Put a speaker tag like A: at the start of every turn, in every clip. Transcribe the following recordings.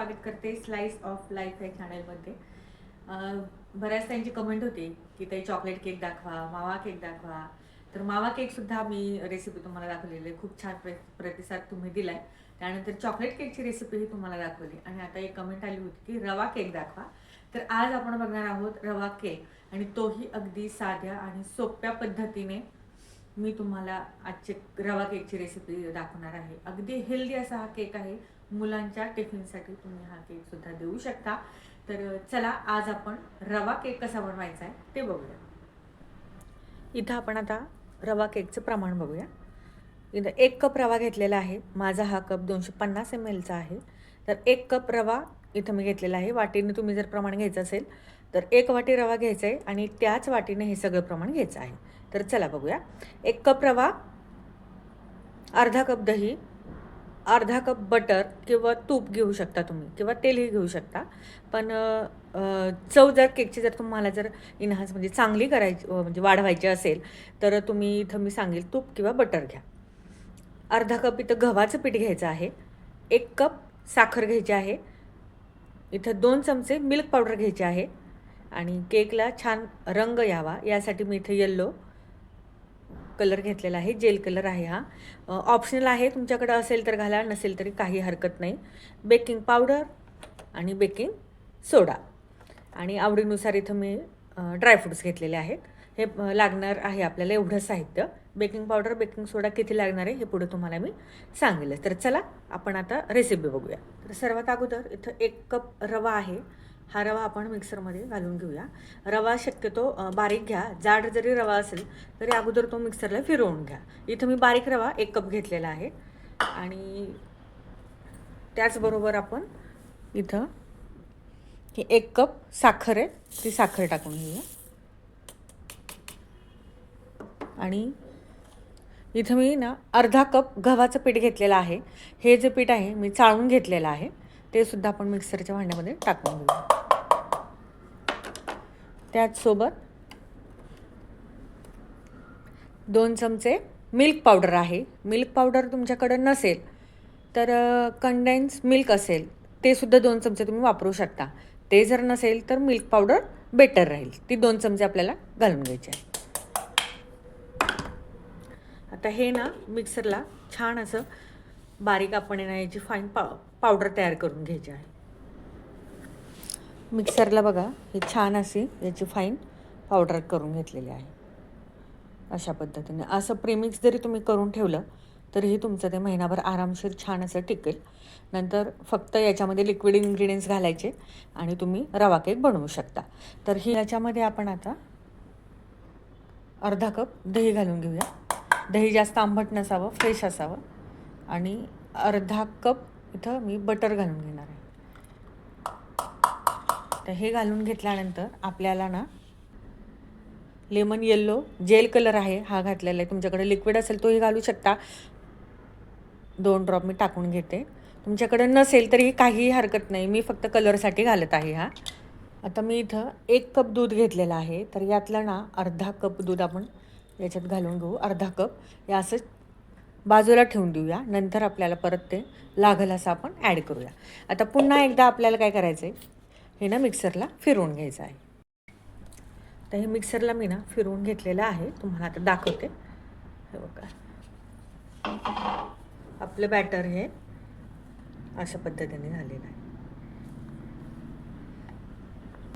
A: स्वागत करते slice of life या चॅनलमध्ये. बऱ्याच त्यांची कमेंट होती की ते चॉकलेट केक दाखवा, मावा केक दाखवा. तर मावा केकसुद्धा मी रेसिपी तुम्हाला दाखवलेली आहे. खूप छान प्रतिसाद तुम्ही दिलाय. त्यानंतर चॉकलेट केकची रेसिपीही तुम्हाला दाखवली आणि आता एक कमेंट आली होती की रवा केक दाखवा. तर आज आपण बघणार आहोत रवा केक आणि तोही अगदी साध्या आणि सोप्या पद्धतीने मी तुम्हाला आजचे रवा केकची रेसिपी दाखवणार आहे. अगदी हेल्दी असा हा केक आहे. मुलांच्या टिफिनसाठी तुम्ही हा केक सुद्धा देऊ शकता. तर चला आज आपण रवा केक कसा बनवायचा आहे ते बघूया. इथं आपण आता रवा केकचं प्रमाण बघूया. इथं 1 कप रवा घेतलेला आहे. माझा हा कप 250 ml चा आहे. तर 1 कप रवा इथं मी घेतलेला आहे. वाटीने तुम्ही जर प्रमाण घ्यायचं असेल तर 1 वाटी रवा घ्यायचा आहे आणि त्याच वाटीने हे सगळं प्रमाण घ्यायचं आहे. तर चला बघूया. 1 कप रवा, अर्धा कप दही, अर्धा कप बटर किंवा तूप घेऊ शकता तुम्ही किंवा तेलही घेऊ शकता. पण चव जर केकची जर तुम्हाला जर इन्हान्स म्हणजे चांगली करायची म्हणजे वाढवायची असेल तर तुम्ही इथं मी सांगेल तूप किंवा बटर घ्या. अर्धा कप इथं गव्हाचं पीठ घ्यायचं आहे. 1 कप साखर घ्यायची आहे. इथं 2 चमचे मिल्क पावडर घ्यायचे आहे आणि केकला छान रंग यावा यासाठी मी इथं येल्लो कलर घेतलेला आहे. जेल कलर आहे हा. ऑप्शनल आहे, तुमच्याकडे असेल तर घाला, नसेल तरी काही हरकत नाही. बेकिंग पावडर आणि बेकिंग सोडा आणि आवडीनुसार इथं मी ड्रायफ्रूट्स घेतलेले आहेत. हे लागणार आहे आपल्याला एवढं साहित्य. बेकिंग पावडर, बेकिंग सोडा किती लागणार आहे हे पुढे तुम्हाला मी सांगेलच. तर चला आपण आता रेसिपी बघूया. तर सर्वात अगोदर इथं 1 कप रवा आहे. हा रवा आपण मिक्सरमध्ये घालून घेऊया. रवा शक्यतो बारीक घ्या. जाड जरी रवा असेल तरी अगोदर तो मिक्सरला फिरवून घ्या. इथं मी बारीक रवा 1 कप घेतलेला आहे आणि त्याचबरोबर आपण इथं ही 1 कप साखर आहे, ती साखर टाकून घेऊया. आणि इथं मी ना अर्धा कप गव्हाचं पीठ घेतलेलं आहे. हे जे पीठ आहे मी चाळून घेतलेलं आहे, ते सुद्धा आपण मिक्सरच्या भांड्यामध्ये टाकून घेऊया. त्याचसोबत 2 चमचे मिल्क पावडर आहे. मिल्क पावडर तुमच्याकडे नसेल तर कंडेन्स मिल्क असेल ते सुद्धा 2 चमचे तुम्ही वापरू शकता. ते जर नसेल तर मिल्क पावडर बेटर राहील. ती 2 चमचे आपल्याला घालून घ्यायचे आहे. आता हे ना मिक्सरला छान असं बारीक आपण याची फाईन पावडर तयार करून घ्यायची आहे. मिक्सरला बघा हे छान अशी याची फाईन पावडर करून घेतलेली आहे. अशा पद्धतीने असं प्रीमिक्स जरी तुम्ही करून ठेवलं तरीही तुमचं ते महिनाभर आरामशीर छान असं टिकेल. नंतर फक्त याच्यामध्ये लिक्विड इन्ग्रेडियंट्स घालायचे आणि तुम्ही रवा केक बनवू शकता. तर ही याच्यामध्ये आपण आता अर्धा कप दही घालून घेऊया. दही जास्त आंबट नसावं, फ्रेश असावं. आणि अर्धा कप इथं मी बटर घालून घेणार आहे. तर हे घालून घेतल्यानंतर आपल्याला ना लेमन येल्लो जेल कलर आहे हा घातलेला आहे. तुमच्याकडे लिक्विड असेल तोही घालू शकता. 2 ड्रॉप मी टाकून घेते. तुमच्याकडे नसेल तरी काहीही हरकत नाही, मी फक्त कलरसाठी घालत आहे हा. आता मी इथं 1 कप दूध घेतलेलं आहे. तर यातलं ना अर्धा कप दूध आपण याच्यात घालून घेऊ. अर्धा कप या असं बाजूला ठेवून देऊया. नंतर आपल्याला परत ते लागेल असं आपण ॲड करूया. आता पुन्हा एकदा आपल्याला काय करायचं आहे, हे ना मिक्सरला फिरवून घ्यायचं आहे. तर हे मिक्सरला मी ना फिरवून घेतलेलं आहे. तुम्हाला आता दाखवते. हे बघा आपलं बॅटर हे अशा पद्धतीने झालेलं आहे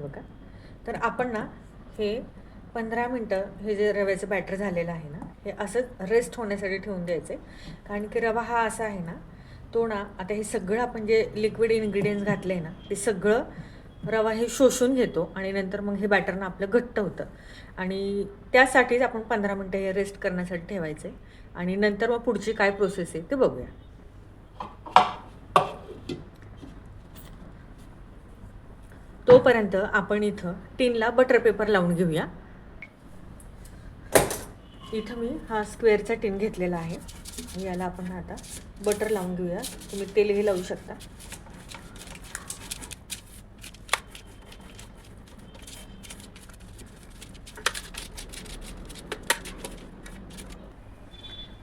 A: बघा. तर आपण ना हे 15 मिनटं हे जे रव्याचं बॅटर झालेलं आहे ना हे असंच रेस्ट होण्यासाठी ठेवून द्यायचं आहे. कारण की रवा हा असा आहे ना तो ना आता हे सगळं आपण जे लिक्विड इन्ग्रेडियंट्स घातले आहे ना ते सगळं रवा हे शोषून घेतो आणि नंतर मग हे बॅटर ना आपलं घट्ट होतं आणि त्यासाठीच आपण 15 मिनटं हे रेस्ट करण्यासाठी ठेवायचं आहे. आणि नंतर मग पुढची काय प्रोसेस आहे ते बघूया. तोपर्यंत आपण इथं टिनला बटर पेपर लावून घेऊया. इथं मी हा स्क्वेअरचा टिन घेतलेला आहे. याला आपण आता बटर लावून घेऊया. तुम्ही तेलही लावू शकता.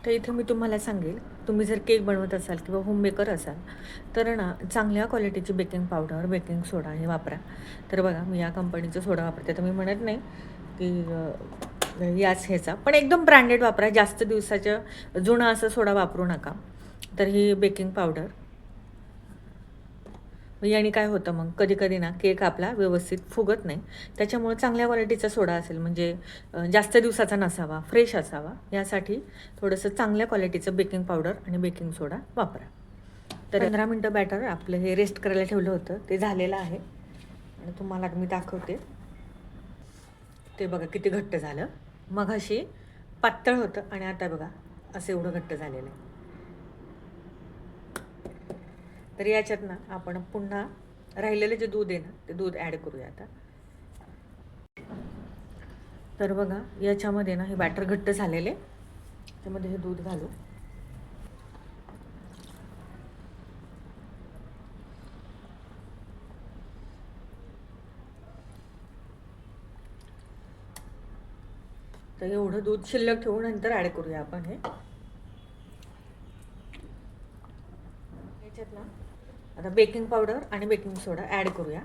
A: तर इथं मी तुम्हाला सांगेल, तुम्ही जर केक बनवत असाल किंवा होममेकर असाल तर ना चांगल्या क्वालिटीची बेकिंग पावडर, बेकिंग सोडा हे वापरा. तर बघा मी या कंपनीचा सोडा वापरते. तर मी म्हणत नाही की याच ह्याचा, पण एकदम ब्रँडेड वापरा. जास्त दिवसाचं जुनं असं सोडा वापरू नका. तर ही बेकिंग पावडर याने काय होतं मग कधी ना केक आपला व्यवस्थित फुगत नाही. त्याच्यामुळे चांगल्या क्वालिटीचा सोडा असेल म्हणजे जास्त दिवसाचा नसावा, फ्रेश असावा, यासाठी थोडंसं चांगल्या क्वालिटीचं बेकिंग पावडर आणि बेकिंग सोडा वापरा. तर 15 मिनटं बॅटर आपलं हे रेस्ट करायला ठेवलं होतं, ते झालेलं आहे आणि तुम्हाला मी दाखवते. ते बघा किती घट्ट झालं. मघाशी पातळ होतं आणि आता बघा असं एवढं घट्ट झालेलं आहे. तर याच्यात ना आपण पुन्हा राहिलेलं जे दूध आहे ना ते दूध ॲड करूया आता. तर बघा याच्यामध्ये ना हे बॅटर घट्ट झालेले, त्यामध्ये हे दूध घालू. तर एवढं दूध शिल्लक ठेवून नंतर ॲड करूया आपण हे. याच्यात ना आता बेकिंग पावडर आणि बेकिंग सोडा ॲड करूया.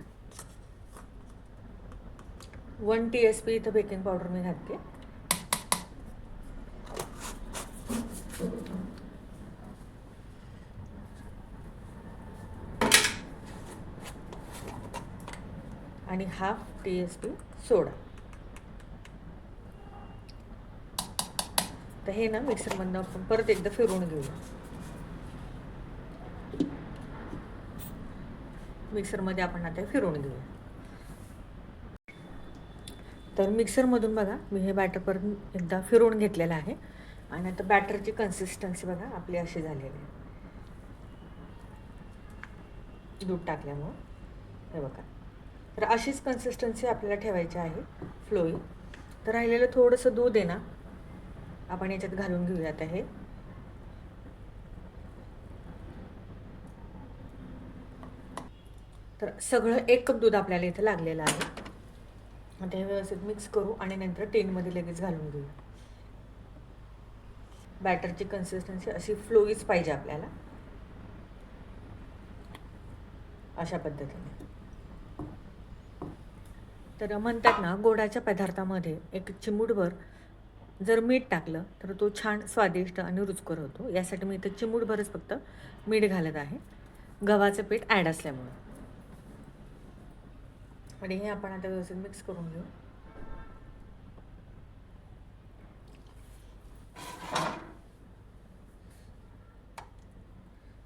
A: 1 TSP इथं बेकिंग पावडर मी घालते. आणि 1/2 TSP सोडा. तर हे ना मिक्सरमधनं आपण परत एकदा फिरवून घेऊया. मिक्सरमध्ये आपण आता फिरवून घेऊया. तर मिक्सरमधून बघा मी हे बॅटर परत एकदा फिरवून घेतलेलं आहे आणि आता बॅटरची कन्सिस्टन्सी बघा आपली अशी झालेली आहे दूध टाकल्यामुळं. हे बघा, तर अशीच कन्सिस्टन्सी आपल्याला ठेवायची आहे, फ्लोई. तर राहिलेलं थोडंसं दूध आहे ना आपण याच्यात घालून घेऊयात. हे तर सगळं 1 कप दूध आपल्याला इथं लागलेलं आहे. आता हे व्यवस्थित मिक्स करू आणि नंतर टेनमध्ये लगेच घालून घेऊ. बॅटरची कन्सिस्टन्सी अशी फ्लोईच पाहिजे आपल्याला, अशा पद्धतीने. तर म्हणतात ना गोडाच्या पदार्थामध्ये 1 चिमूटभर जर मीठ टाकलं तर तो छान स्वादिष्ट आणि रुचकर होतो. यासाठी मी इथं चिमूटभरच फक्त मीठ घालत आहे, गव्हाचं पीठ ॲड असल्यामुळे. आणि हे आपण आता व्यवस्थित मिक्स करून घेऊ.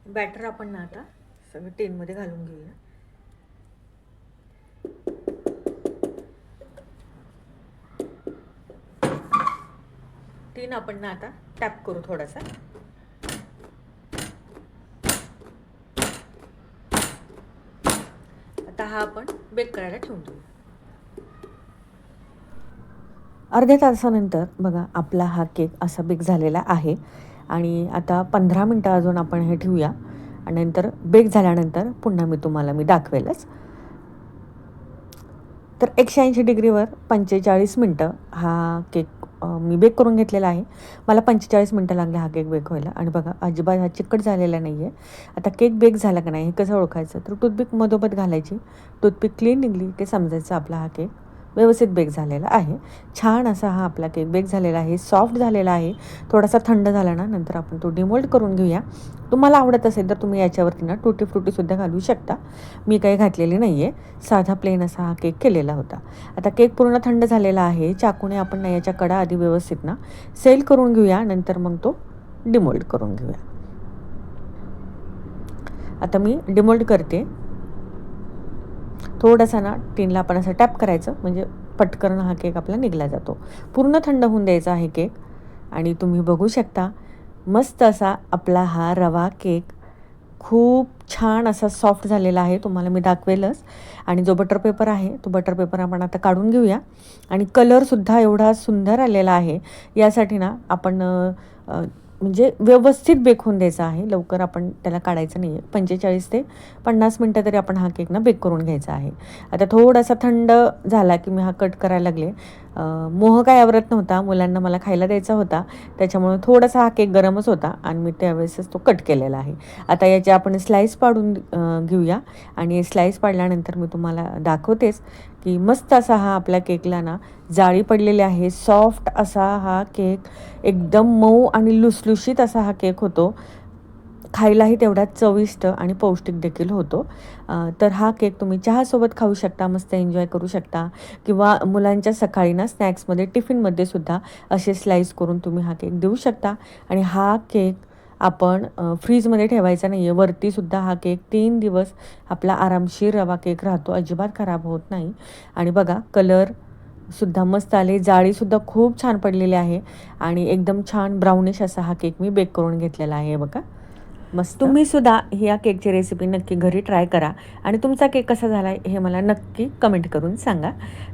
A: बॅटर आपण ना आता सगळं टेनमध्ये घालून घेऊया. टीन आपण ना आता टॅप करू थोडासा. आता हा आपण बेक करायला ठेवून देऊ. अर्ध्या तासानंतर बघा आपला हा केक असा बेक झालेला आहे. आणि आता 15 मिनटं अजून आपण हे ठेवूया आणि नंतर बेक झाल्यानंतर पुन्हा मी दाखवेलच. तर 180 डिग्रीवर 45 मिनटं हा केक मी बेक करून घेतलेला आहे. मला 45 मिनटं लागले हा केक बेक व्हायला. आणि बघा अजिबात हा चिकट झालेला नाही आहे. आता केक बेक झाला का नाही हे कसं ओळखायचं, तर टूथपिक मधोमध घालायची. टूथपिक क्लीन निघली ते समजायचं आपला हा केक व्यवस्थित बेक झालेला आहे. छान असा हा आपला केक बेक झालेला आहे, सॉफ्ट झालेला आहे. थोडासा थंड झाला ना नंतर आपण तो डिमोल्ड करून घेऊया. तुम्हाला आवडत असेल तर तुम्ही याच्यावरती ना टुटी फ्रुटीसुद्धा घालू शकता. मी काही घातलेली नाही आहे, साधा प्लेन असा हा केक केलेला होता. आता केक पूर्ण थंड झालेला आहे. चाकूने आपण ना याच्या कडा आधी व्यवस्थित ना सेल करून घेऊया, नंतर मग तो डिमोल्ड करून घेऊया. आता मी डिमोल्ड करते. थोडासा ना टीनला आपण असं टॅप करायचं म्हणजे पटकन हा केक आपला निघला जातो. पूर्ण थंड होऊन द्यायचा आहे केक. आणि तुम्ही बघू शकता मस्त असा आपला हा रवा केक खूप छान असा सॉफ्ट झालेला आहे. तुम्हाला मी दाखवेलच. आणि जो बटर पेपर आहे तो बटर पेपर आपण आता काढून घेऊया. आणि कलरसुद्धा एवढा सुंदर आलेला आहे. यासाठी ना आपण
B: म्हणजे व्यवस्थित बेक होऊन द्यायचा आहे. लवकर आपण त्याला काढायचं नाही आहे. 45 ते 50 मिनटं तरी आपण हा केक ना बेक करून घ्यायचा आहे. आता थोडासा थंड झाला की मी हा कट करायला लागले. मोह काय आवरत नव्हता, मुलांना मला खायला द्यायचा होता, त्याच्यामुळे थोडासा हा केक गरमच होता आणि मी त्यावेळेसच तो कट केलेला आहे. आता याचे आपण स्लाईस पाडून घेऊया आणि स्लाईस पाडल्यानंतर मी तुम्हाला दाखवतेच की मस्त असा हा आपल्या केकला ना जाळी पडलेली आहे. सॉफ्ट असा हा केक, एकदम मऊ आणि लुसलुशीत असा हा केक होतो. खायलाही तेवढ्याच चविष्ट आणि पौष्टिक देखील होतो. तर हा केक तुम्ही चहासोबत खाऊ शकता, मस्त एन्जॉय करू शकता किंवा मुलांच्या सकाळी ना स्नॅक्समध्ये टिफिनमध्ये सुद्धा असे स्लाईस करून तुम्ही हा केक देऊ शकता. आणि हा केक आपण फ्रीजमध्ये ठेवायचा नाही आहे. वरतीसुद्धा हा केक 3 दिवस आपला आरामशीर रवा केक राहतो, अजिबात खराब होत नाही. आणि बघा कलरसुद्धा मस्त आले, जाळीसुद्धा खूप छान पडलेली आहे आणि एकदम छान ब्राउनिश असा हा केक मी बेक करून घेतलेला आहे बघा. मस्त. तुम्ही सुद्धा ह्या केकची रेसिपी नक्की घरी ट्राय करा आणि तुमचा केक कसा झाला आहे हे मला नक्की कमेंट करून सांगा.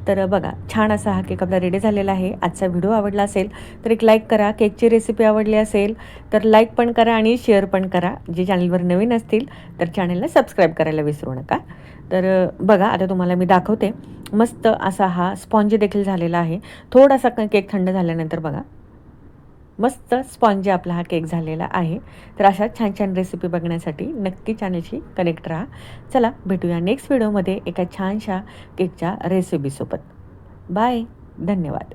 B: तर बघा छान असा हा केक आपला रेडी झालेला आहे. आजचा व्हिडिओ आवडला असेल तर एक लाईक करा. केकची रेसिपी आवडली असेल तर लाईक पण करा आणि शेअर पण करा. जे चॅनलवर नवीन असतील तर चॅनलला सबस्क्राईब करायला विसरू नका. तर बघा आता तुम्हाला मी दाखवते. मस्त असा हा स्पॉन्जी देखील झालेला आहे. थोडासा केक थंड झाल्यानंतर बघा मस्त स्पॉन्जी आपला हा केक झालेला आहे. तर अशा छान छान रेसिपी बघण्यासाठी नक्की चॅनलशी कनेक्ट राहा. चला भेटूया नेक्स्ट व्हिडिओमध्ये एका छानशा केकच्या रेसिपीसोबत. बाय. धन्यवाद.